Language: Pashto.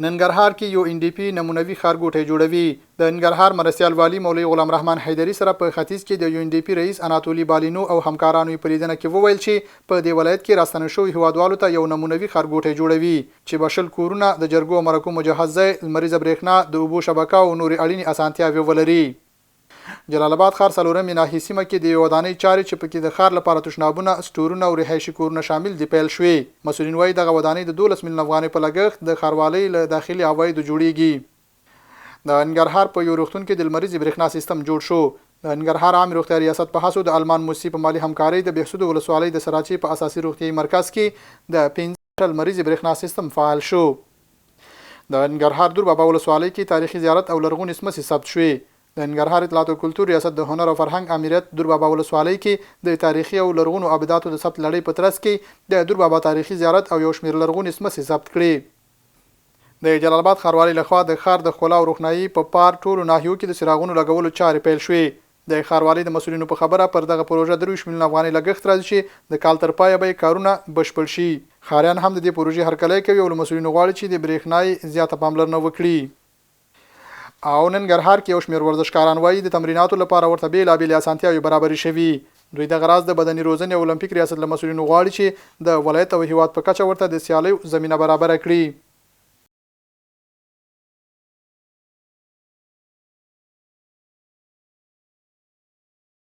ننګرهار کې یو NDP نمونوي ښارګوټی جوړوي. د ننګرهار مرستیال والی مولوي غلام رحمان حیدري سره په ختیځ کې د NDP رئیس اناتولي بالینو او همکارانو په لیدنه کې وویل چې په دې ولایت کې راستنه شوی هیوادوالو ته یو نمونوي ښارګوټی جوړوي چې بشل کورونه د جرګو او مرکو مجهز ځای، لمریزه برېښنا، د اوبو شبکه او نورې اړینې اسانتیاوې ولري. جلالاباد ښار څلورمې ناحیې سیمه کې د یو ودانۍ چارې چې پکې د ښار لپاره تشنابونه، سټورونه او رهایشي کورونه شامل دي پیل شوې. مسؤلین وایي دغه ودانۍ د 12 میلیون افغانۍ په لګښت د ښاروالۍ له داخلي عوایدو جوړیږي. د ننګرهار په یو روغتون کې د لمریزې برېښنا سیستم جوړ شو. د ننګرهار عام روغتیا ریاست په هڅو د المان موسسې په مالي همکارۍ د بهسود ولسوالۍ د سراچې په اساسي روغتیايي مرکز کې د 15 لمریزې برېښنا سیستم فعال شو. د ننګرهار دور بابا ولسوالۍ کې تاریخي زیارت او لرغونې سمڅې ثبت شوې. د ننګرهار اطلاعات او کلتور ریاست د هنر او فرهنګ امریت دور بابا ولسوالۍ کې د تاریخي او لرغونو ابداتو د ثبت لړۍ په ترڅ کې د دور بابا تاریخي زیارت او یو شمېر لرغونې سمڅې ثبت کړې. د جلالاباد ښاروالۍ لخوا د ښار د ښکلا او روښنایي په پار ټولو ناحیو کې د څراغونو لګولو چارې پیل شوې. د ښاروالۍ د مسؤلینو په خبره پر دغه پروژه 23 میلیون افغانۍ لګښت راځي چې د کال تر پایه به کارونه بشپړ شي. ښاریان هم د دې پروژې هرکلی کوي او له مسؤلینو غواړي چې د برېښنای زیاته پاملرنه وکړي. او ننګرهار کې یو شمېر ورزشکاران وایي د تمریناتو لپاره ورته بېلابېلې اسانتیاوې برابرې شوي. دوی دغه راز د بدني روزنې او المپیک ریاست له مسؤلینو غواړي چې د ولایت او هیواد په کچه ورته د سیالیو زمینه برابره کړي.